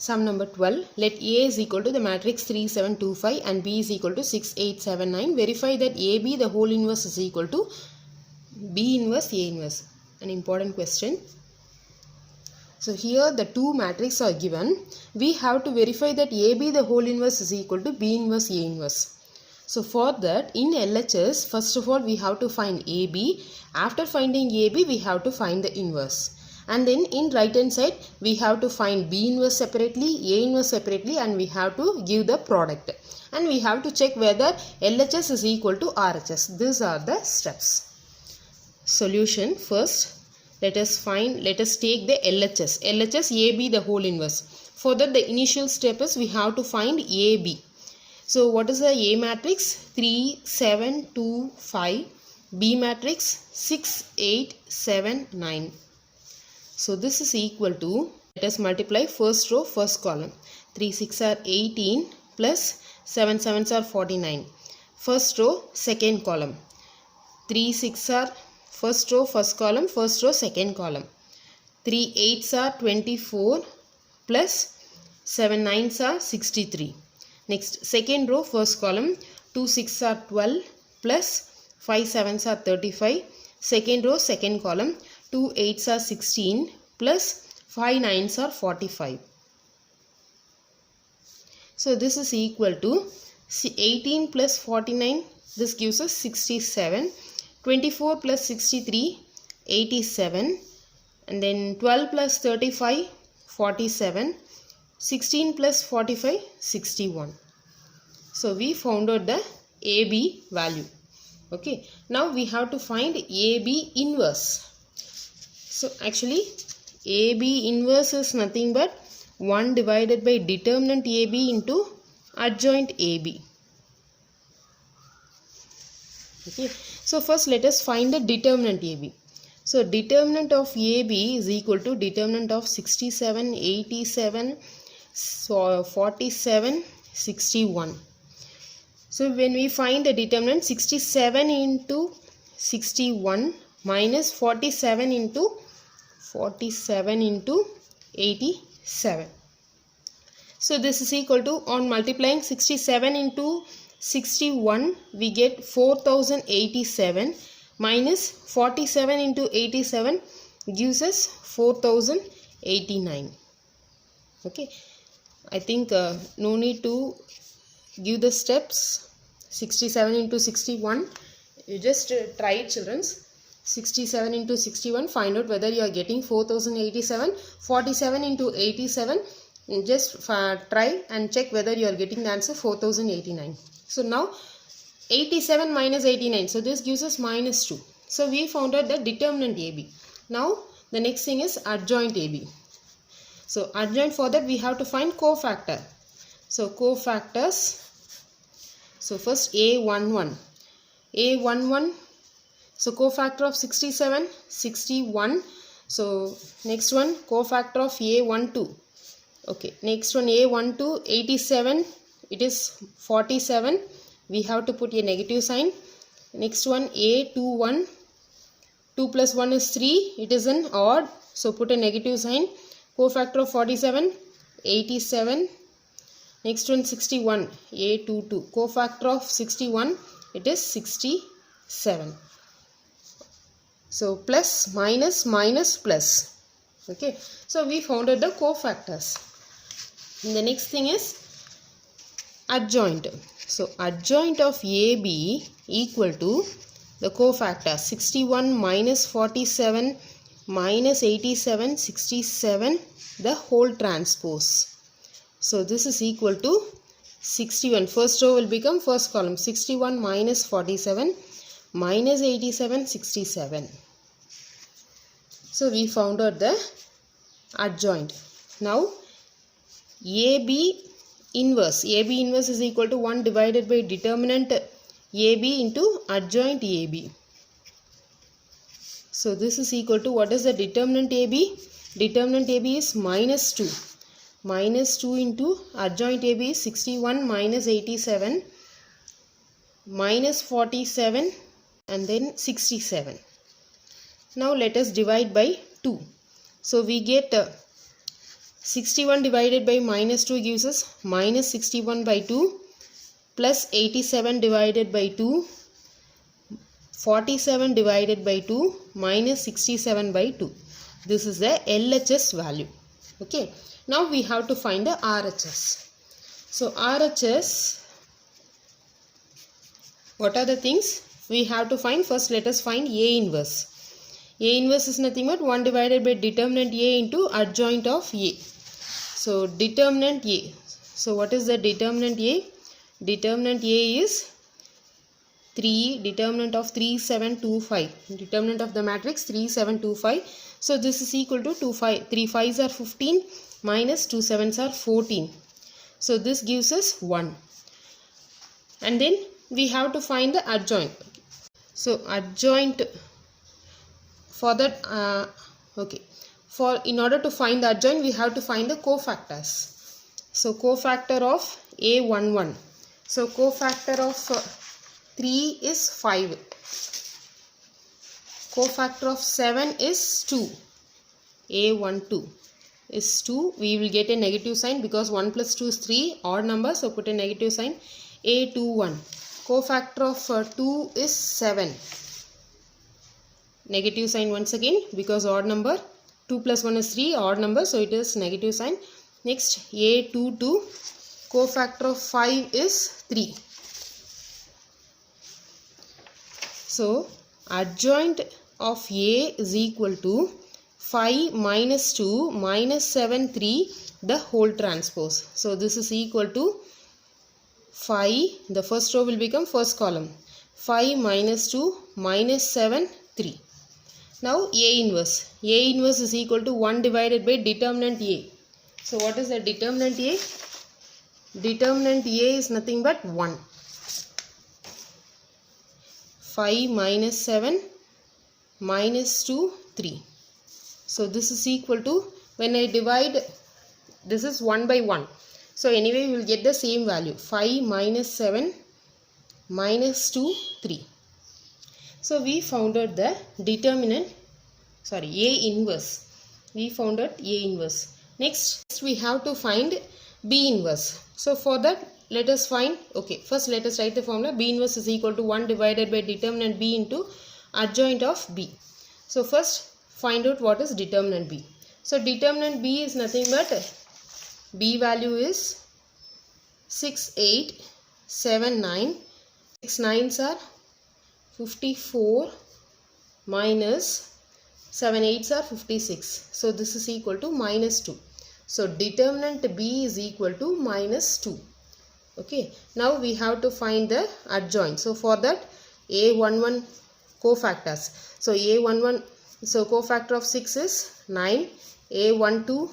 Sum number 12. Let A is equal to the matrix 3, 7, 2, 5 and B is equal to 6, 8, 7, 9. Verify that AB the whole inverse is equal to B inverse, A inverse. An important question. So here the two matrices are given. We have to verify that AB the whole inverse is equal to B inverse, A inverse. So for that, in LHS, first of all we have to find AB. After finding AB, we have to find the inverse. And then in right hand side, we have to find B inverse separately, A inverse separately, and we have to give the product. And we have to check whether LHS is equal to RHS. These are the steps. Solution. First, let us take the LHS. LHS AB the whole inverse. For that, the initial step is we have to find AB. So what is the A matrix? 3, 7, 2, 5. B matrix 6, 8, 7, 9. So this is equal to, let us multiply first row, first column. 3 6 are 18 plus 7 7s are 49. First row, second column. 3 6 are first row, first column, first row, second column. 3 8s are 24 plus 7 9s are 63. Next, second row, first column. 2 6 are 12 plus 5 7s are 35. Second row, second column. 2 8s are 16 plus 5 9s are 45. So this is equal to 18 plus 49. This gives us 67. 24 plus 63, 87. And then 12 plus 35, 47. 16 plus 45, 61. So we found out the AB value. Okay. Now we have to find AB inverse. So actually AB inverse is nothing but 1 divided by determinant AB into adjoint AB. Okay. So first let us find the determinant AB. So determinant of AB is equal to determinant of 67, 87, 47, 61. So when we find the determinant, 67 into 61 minus 47 into 87. So this is equal to, on multiplying 67 into 61, we get 4087 minus 47 into 87 gives us 4089. Okay. I think no need to give the steps. 67 into 61. You just try it, children. 67 into 61. Find out whether you are getting 4087. 47 into 87. Just try and check whether you are getting the answer 4089. So now 87 minus 89. So this gives us minus 2. So we found out the determinant AB. Now the next thing is adjoint AB. So adjoint, for that we have to find cofactor. So cofactors. So first A11. A11. So cofactor of 67, 61. So next one, cofactor of A12. Okay. Next one, A12, 87. It is 47. We have to put a negative sign. Next one, A21. 2 plus 1 is 3. It is an odd. So put a negative sign. Cofactor of 47, 87. Next one, 61. A22. Cofactor of 61. It is 67. So plus, minus, minus, plus. Okay. So we found out the cofactors. And the next thing is adjoint. So adjoint of AB equal to the cofactor 61 minus 47 minus 87, 67, the whole transpose. So this is equal to 61. First row will become first column. 61 minus 47 minus 87, 67. So we found out the adjoint. Now AB inverse. AB inverse is equal to 1 divided by determinant AB into adjoint AB. So this is equal to, what is the determinant AB? Determinant AB is minus 2. Minus 2 into adjoint AB is 61 minus 87 minus 47 and then 67. Now let us divide by 2. So we get 61 divided by minus 2 gives us minus 61 by 2 plus 87 divided by 2, 47 divided by 2 minus 67 by 2. This is the LHS value. Okay. Now we have to find the RHS. So RHS, what are the things we have to find? First let us find A inverse. A inverse is nothing but 1 divided by determinant A into adjoint of A. So determinant A. So what is the determinant A? Determinant A is 3, determinant of 3, 7, 2, 5. Determinant of the matrix 3, 7, 2, 5. So this is equal to 2, 5. 3 5s are 15 minus 2 7s are 14. So this gives us 1. And then we have to find the adjoint. So adjoint, for that, in order to find the adjoint, we have to find the cofactors. So cofactor of A11. So cofactor of 3 is 5. Cofactor of 7 is 2. A12 is 2. We will get a negative sign because 1 plus 2 is 3, odd number, so put a negative sign. A21. Cofactor of 2 is 7. Negative sign once again because odd number. 2 plus 1 is 3, odd number, so it is negative sign. Next A22. Cofactor of 5 is 3. So adjoint of A is equal to 5 minus 2 minus 7 3 the whole transpose. So this is equal to 5, the first row will become first column. 5 minus 2 minus 7 3. Now A inverse. A inverse is equal to 1 divided by determinant A. So what is the determinant A? Determinant A is nothing but 1. 5 minus 7 minus 2 3. So this is equal to, when I divide, this is 1 by 1. So anyway we will get the same value. 5 minus 7 minus 2 3. So we found out the determinant, sorry, A inverse. We found out A inverse. Next we have to find B inverse. So for that let us find, first let us write the formula. B inverse is equal to 1 divided by determinant B into adjoint of B. So first find out what is determinant B. So determinant B is nothing but, B value is 6, 8, 7, 9. 6 9s are 54 minus 7 8s are 56. So this is equal to minus 2. So determinant B is equal to minus 2. Okay. Now we have to find the adjoint. So for that A11 cofactors. So A11, so cofactor of 6 is 9. A12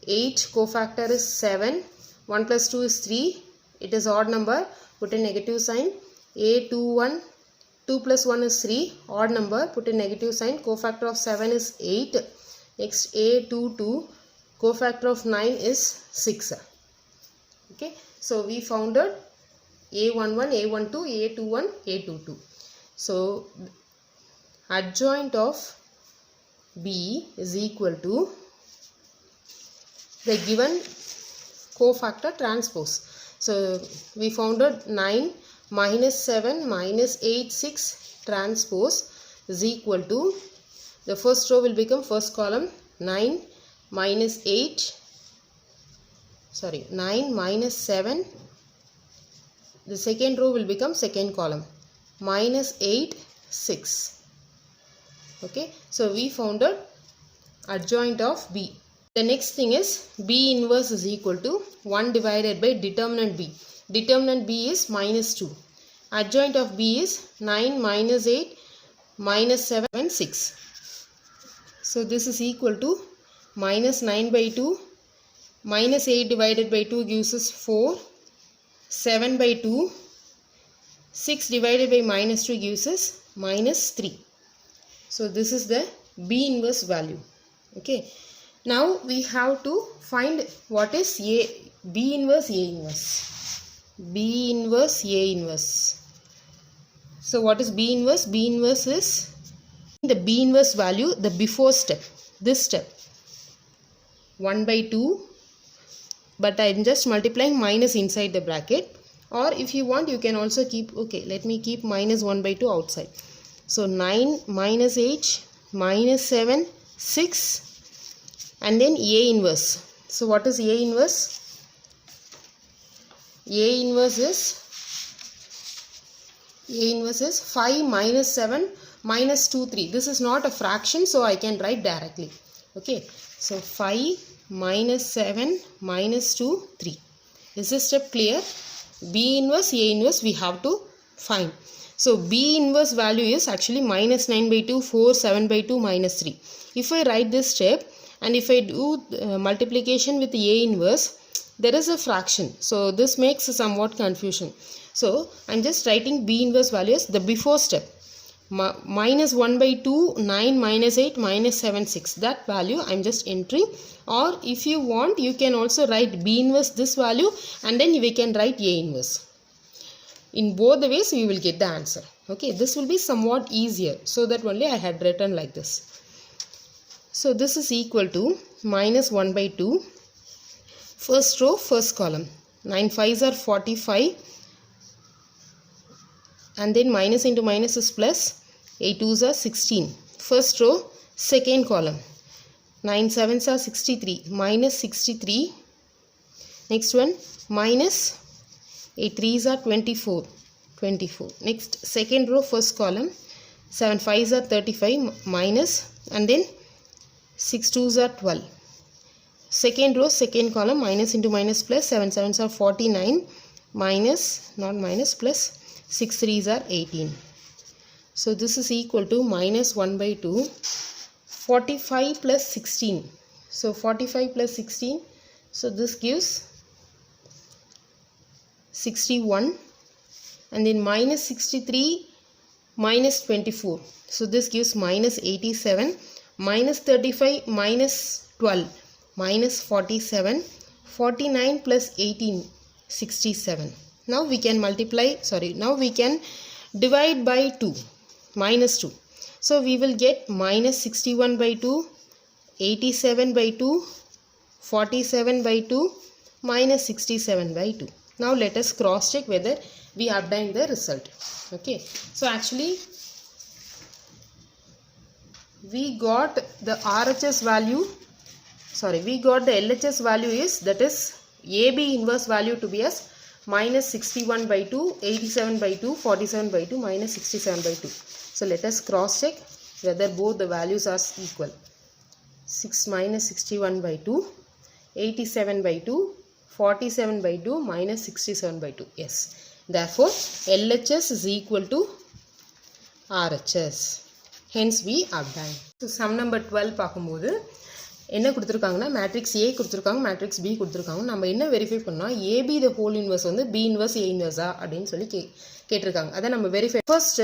8, cofactor is 7. 1 plus 2 is 3. It is odd number. Put a negative sign. A21, 2 plus 1 is 3. Odd number. Put a negative sign. Cofactor of 7 is 8. Next A22, cofactor of 9 is 6. Okay. So we found out A11, A12, A21, A22. So adjoint of B is equal to the given cofactor transpose. So we found out 9 minus 7 minus 8 6 transpose is equal to, the first row will become first column. 9 minus 7, the second row will become second column. Minus 8 6. Okay. So we found out adjoint of B. The next thing is B inverse is equal to 1 divided by determinant B. Determinant B is minus 2. Adjoint of B is 9 minus 8 minus 7 6. So this is equal to minus 9 by 2. Minus 8 divided by 2 gives us 4. 7 by 2. 6 divided by minus 2 gives us minus 3. So this is the B inverse value. Okay. Now we have to find what is B inverse, A inverse. B inverse, A inverse. So what is B inverse? B inverse is, the B inverse value, the before step, this step. 1 by 2, but I'm just multiplying minus inside the bracket. Or if you want, you can also keep, okay, let me keep minus 1 by 2 outside. So 9 minus 8 minus 7, 6, and then A inverse. So what is A inverse? A inverse is 5 minus 7 minus 2, 3. This is not a fraction, so I can write directly. Okay, so 5 minus 7 minus 2, 3. Is this step clear? B inverse, A inverse we have to find. So B inverse value is actually minus 9 by 2, 4, 7 by 2, minus 3. If I write this step and if I do multiplication with A inverse, there is a fraction. So this makes somewhat confusion. So I'm just writing B inverse value as the before step. Minus 1 by 2, 9 minus 8 minus 7, 6. That value I'm just entering. Or if you want, you can also write B inverse this value and then we can write A inverse. In both the ways we will get the answer. Okay, this will be somewhat easier. So that only I had written like this. So this is equal to minus 1 by 2. First row, first column. 9 5s are 45. And then minus into minus is plus. 8 2s are 16. First row, second column. 9 7s are 63. Minus 63. Next one, minus 8 3s are 24. 24. Next, second row, first column. 7 5s are 35. Minus, and then 6 2s are 12. Second row, second column, minus into minus plus. 7 7s are 49. Minus, not minus, plus. 6 3s are 18. So this is equal to minus 1 by 2. 45 plus 16. So 45 plus 16. So this gives 61. And then minus 63 minus 24. So this gives minus 87. Minus 35 minus 12. Minus 47. 49 plus 18. 67. Now we can now we can divide by 2. Minus 2. So we will get minus 61 by 2, 87 by 2, 47 by 2, minus 67 by 2. Now let us cross check whether we obtained the result. Okay. So actually we got the RHS value, we got the LHS value is, that is AB inverse value to be as minus 61 by 2, 87 by 2, 47 by 2, minus 67 by 2. So let us cross check whether both the values are equal. 6 minus 61 by 2, 87 by 2, 47 by 2, minus 67 by 2. Yes. Therefore, LHS is equal to RHS. Hence we obtain. So sum number 12 பார்க்கும்போது என்ன கொடுத்துருக்காங்கன்னா matrix A கொடுத்துருக்காங்க, matrix B கொடுத்துருக்காங்க. நம்ம என்ன verify பண்ணால் AB the whole inverse வந்து B inverse A inverse அப்படின்னு சொல்லி கேட்டிருக்காங்க. அதை நம்ம வெரிஃபை ஃபர்ஸ்ட்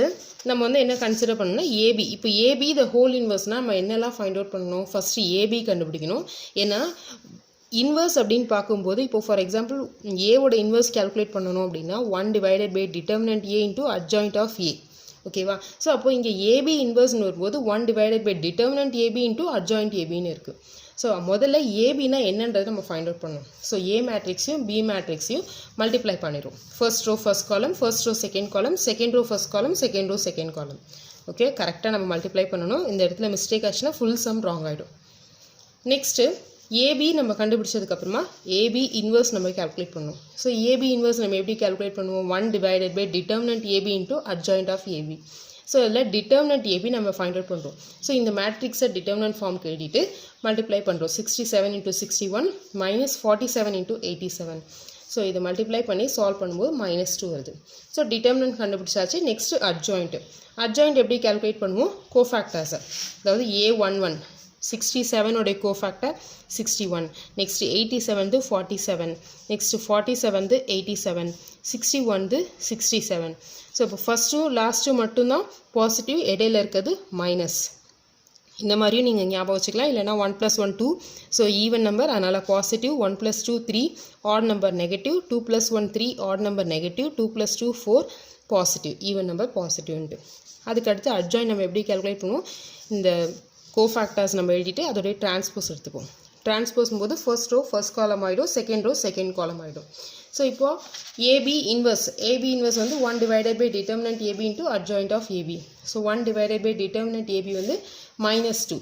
நம்ம வந்து என்ன கன்சிடர் பண்ணணும்னா AB. இப்போ AB the whole inverseனா நம்ம என்னெல்லாம் ஃபைண்ட் அவுட் பண்ணணும்? ஃபர்ஸ்ட் AB கண்டுபிடிக்கணும். ஏன்னா இன்வர்ஸ் அப்படின்னு பார்க்கும்போது இப்போ ஃபார் எக்ஸாம்பிள் ஏவோட இன்வர்ஸ் கால்குலேட் பண்ணணும் அப்படின்னா 1 divided by determinant A into adjoint of A. ஓகேவா? ஸோ அப்போ இங்கே AB இன்வர்ஸ்னு வரும்போது 1 divided by determinant AB into adjoint ABன்னு இருக்குது. ஸோ முதல்ல ஏபினா என்னன்றது நம்ம ஃபைண்ட் அவுட் பண்ணணும். ஸோ ஏ மேட்ரிக்ஸையும் பி மேட்ரிக்ஸையும் மல்டிப்ளை பண்ணிடுவோம். First row first column, first row second column, second row first column, second row second column. Okay, கரெக்டாக நம்ம மல்டிப்ளை பண்ணணும். இந்த இடத்துல மிஸ்டேக் ஆச்சுன்னா ஃபுல் சம் ராங் ஆகிடும். நெக்ஸ்ட்டு ஏபி நம்ம கண்டுபிடிச்சதுக்கப்புறமா ஏபி இன்வர்ஸ் நம்ம கால்குலேட் பண்ணுவோம். ஸோ ஏபி இன்வர்ஸ் நம்ம எப்படி கால்குலேட் பண்ணுவோம்? 1 divided by determinant AB into adjoint of AB. So இதில் டிட்டர்மினன்ட் ஏபி நம்ம ஃபைண்ட் அவுட் பண்ணுறோம். ஸோ இந்த மேட்ரிக்ஸை டிட்டர்மினன்ட் ஃபார்ம்க்கு எழுதிட்டு மல்டிப்ளை பண்ணுறோம். 67 into 61 minus 47 into 87. ஸோ இதை மல்டிப்ளை பண்ணி சால்வ் பண்ணும்போது -2 வருது. ஸோ டிட்டர்மினன்ட் கண்டுபிடிச்சாச்சு. Next adjoint. அட்ஜாயிண்ட் எப்படி கால்குலேட் பண்ணுவோம்? கோஃபேக்டர்ஸை, அதாவது A11 67 உடைய கோஃபேக்டர் 61, நெக்ஸ்ட் 87 47, நெக்ஸ்ட் 47 87, 61 67. ஸோ இப்போ ஃபஸ்ட்டும் லாஸ்ட்டும் மட்டும்தான் பாசிட்டிவ், இடையில இருக்கிறது மைனஸ். இந்த மாதிரியும் நீங்கள் ஞாபகம் வச்சுக்கலாம். இல்லைனா 1 + 1 2. ஸோ ஈவன் நம்பர், அதனால் positive. 1 + 2 3, odd number negative. 2 + 1 3, odd number negative. 2 + 2 4, positive. Even number பாசிட்டிவ்ன்ட்டு. அதுக்கடுத்து அட்ஜாயின் நம்ம எப்படி கால்குலேட் பண்ணுவோம்? இந்த கோஃபேக்டர்ஸ் நம்ம எழுதிட்டு அதோடைய டிரான்ஸ்போஸ் எடுத்துப்போம். டிரான்ஸ்போஸ் போது ஃபர்ஸ்ட் ரோ ஃபர்ஸ்ட் காலம் ஆகிடும், செகண்ட் ரோ செகண்ட் காலம் ஆகிடும். ஸோ இப்போ ஏபி இன்வர்ஸ் வந்து 1 divided by determinant AB into adjoint of AB. So 1 divided by determinant AB வந்து -2,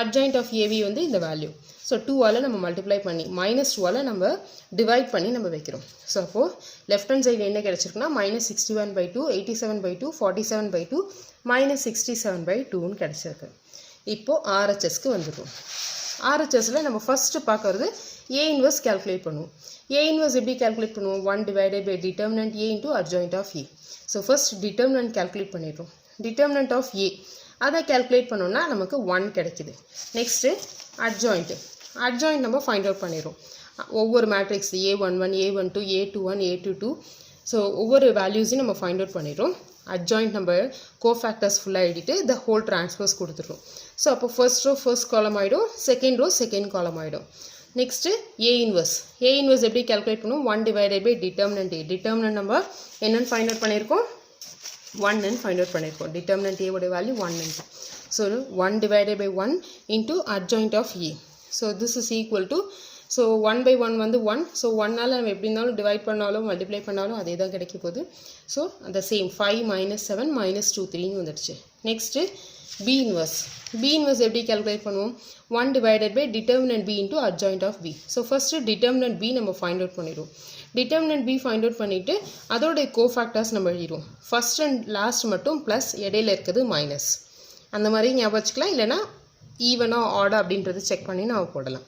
adjoint of AB வந்து இந்த வேல்யூ. ஸோ 2ஆல் நம்ம மல்டிப்ளை பண்ணி -2ஆல் நம்ம டிவைட் பண்ணி நம்ம வைக்கிறோம். ஸோ அப்போது லெஃப்ட் ஹேண்ட் சைடில் என்ன கிடச்சிருக்குன்னா -61/2, 87/2, 47/2, -67/2ன்னு கிடச்சிருக்கு. இப்போது ஆர்ஹெச்எஸ்க்கு வந்துடும். ஆர்ஹெச்எஸில் நம்ம ஃபஸ்ட்டு பார்க்குறது ஏ இன்வர்ஸ் கேல்குலேட் பண்ணுவோம். ஏ இன்வர்ஸ் எப்படி கேல்குலேட் பண்ணுவோம்? 1 divided by determinant A into adjoint of A. So first determinant calculate பண்ணிடுறோம். டிட்டர்மினன்ட் ஆஃப் ஏ அதை கேல்குலேட் பண்ணோம்னா நமக்கு 1 கிடைக்குது. நெக்ஸ்ட்டு அட்ஜாயிண்ட் நம்ம ஃபைண்ட் அவுட் பண்ணிடுறோம். ஒவ்வொரு matrix A11, A12, A21, A22, so ஒவ்வொரு வேல்யூஸையும் நம்ம ஃபைண்ட் அவுட் பண்ணிடுறோம். அட்ஜாயிண்ட் நம்ம கோஃபேக்டர்ஸ் ஃபுல்லாக எழுதிட்டு த ஹோல் டிரான்ஸ்போஸ் கொடுத்துட்றோம். ஸோ அப்போ ஃபர்ஸ்ட் ரோ ஃபர்ஸ்ட் காலம் ஆகிடும், செகண்ட் ரோ செகண்ட் காலம் ஆகிடும். நெக்ஸ்ட்டு ஏ இன்வர்ஸ் எப்படி கேல்குலேட் பண்ணுவோம்? 1 divided by determinant A. Determinant நம்ம என்னென்னு ஃபைண்ட் அவுட் பண்ணியிருக்கோம்? 1ன்னு ஃபைண்ட் அவுட் பண்ணியிருக்கோம். டிட்டர்மினன்ட் A உடைய value 1. So 1 divided by 1 into adjoint of A. So this is equal to, so 1/1 வந்து 1. ஸோ 1ஆல் நம்ம எப்படி இருந்தாலும் டிவைட் பண்ணாலும் மல்டிப்ளை பண்ணாலும் அதே தான் கிடைக்க போகுது. ஸோ அந்த சேம் 5 - 7 -2 3ன்னு வந்துடுச்சு. நெக்ஸ்ட்டு பி இன்வர்ஸ் எப்படி கேல்குலேட் பண்ணுவோம்? 1 divided by determinant B into adjoint of B. So first determinant B நம்ம ஃபைண்ட் அவுட் பண்ணிடுவோம். டிட்டர்மினன்ட் B ஃபைண்ட் அவுட் பண்ணிவிட்டு அதோடைய கோஃபேக்டர்ஸ் நம்ம எழுதிடுவோம். ஃபஸ்ட் அண்ட் லாஸ்ட் மட்டும் ப்ளஸ் இடையில இருக்கிறது மைனஸ். அந்த மாதிரி ஞாபகம் வச்சுக்கலாம். இல்லைனா ஈவனா ஆடா அப்படின்றது செக் பண்ணி நம்ம போடலாம்.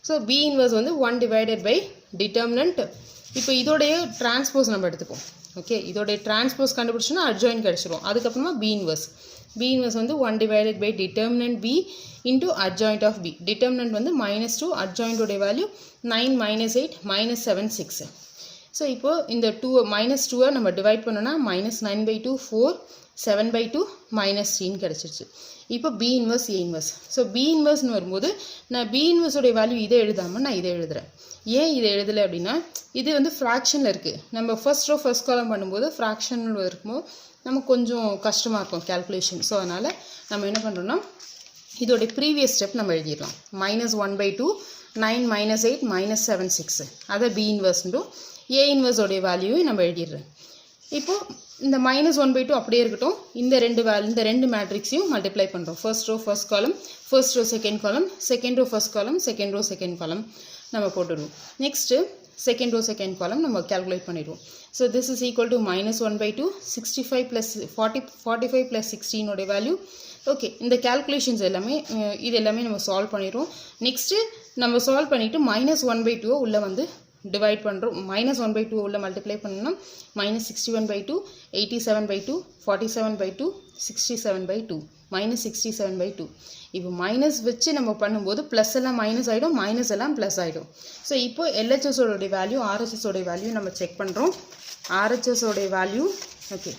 ஸோ பி இன்வர்ஸ் வந்து 1 divided by determinant. இப்போ இதோடைய டிரான்ஸ்போஸ் நம்ம எடுத்துப்போம். ஓகே, இதோடைய டிரான்ஸ்போஸ் கண்டுபிடிச்சோன்னா அட்ஜாயிண்ட் கிடச்சிரும். அதுக்கப்புறமா பி இன்வர்ஸ் வந்து 1 divided by determinant B into adjoint of B. Determinant வந்து -2, அட்ஜாயிண்டோடைய வேல்யூ 9 - 8 -7 6. ஸோ இப்போது இந்த -2 நம்ம டிவைட் பண்ணோன்னா -9/2 4 7/2 -3 கிடச்சிருச்சு. இப்போ B inverse A inverse. So B இன்வர்ஸ்னு வரும்போது நான் பி இன்வர்ஸோடைய வேல்யூ இதை எழுதாமல் நான் இதை எழுதுகிறேன். ஏன் இதை எழுதலை அப்படின்னா இது வந்து ஃப்ராக்ஷனில் இருக்குது. நம்ம ஃபர்ஸ்ட் ரோ ஃபர்ஸ்ட் காலம் பண்ணும்போது ஃப்ராக்ஷனில் இருக்கும்போது நமக்கு கொஞ்சம் கஷ்டமாக இருக்கும் கேல்குலேஷன். ஸோ அதனால் நம்ம என்ன பண்ணுறோன்னா இதோடைய ப்ரீவியஸ் ஸ்டெப் நம்ம எழுதிடலாம். -1/2 9 - 8 -7 6. அதை பி இன்வர்ஸ்ன்றும் ஏ இன்வர்ஸோடைய வேல்யூவை நம்ம எழுதிடுறேன். இப்போது இந்த -1/2 அப்படியே இருக்கட்டும். இந்த ரெண்டு மேட்ரிக்ஸையும் மல்டிப்ளை பண்ணுறோம். First row first column, first row second column, second row first column, second row second column நம்ம போட்டுடுவோம். Next second row second column நம்ம கேல்குலேட் பண்ணிடுவோம். So this is equal to -1/2 65 + 45 + 16 உடைய வேல்யூ. ஓகே, இந்த கேல்குலேஷன்ஸ் எல்லாமே இது எல்லாமே நம்ம சால்வ் பண்ணிடுவோம். நெக்ஸ்ட்டு நம்ம சால்வ் பண்ணிவிட்டு -1/2 உள்ளே வந்து டிவைட் பண்ணுறோம். -1/2 உள்ள மல்டிப்ளை பண்ணோம்னா -61/2 87/2 47/2 67/2 -67/2. இப்போ மைனஸ் வச்சு நம்ம பண்ணும்போது ப்ளஸ் எல்லாம் மைனஸ் ஆகிடும், மைனஸ் எல்லாம் ப்ளஸ் ஆகிடும். ஸோ இப்போ எல்ஹெச்எஸோடைய வேல்யூ ஆர்ஹெச்எஸோடைய வேல்யூ நம்ம செக் பண்ணுறோம். ஆர்ஹெச்எஸோடைய வேல்யூ ஓகே,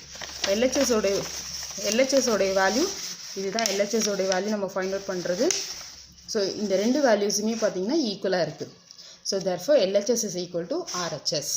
எல்ஹெச்எஸோடைய வேல்யூ இதுதான். எல்ஹெச்எஸோடைய வேல்யூ நம்ம ஃபைண்ட் அவுட் பண்ணுறது. ஸோ இந்த ரெண்டு வேல்யூஸுமே பார்த்தீங்கன்னா ஈக்குவலாக இருக்குது. So therefore LHS is equal to RHS.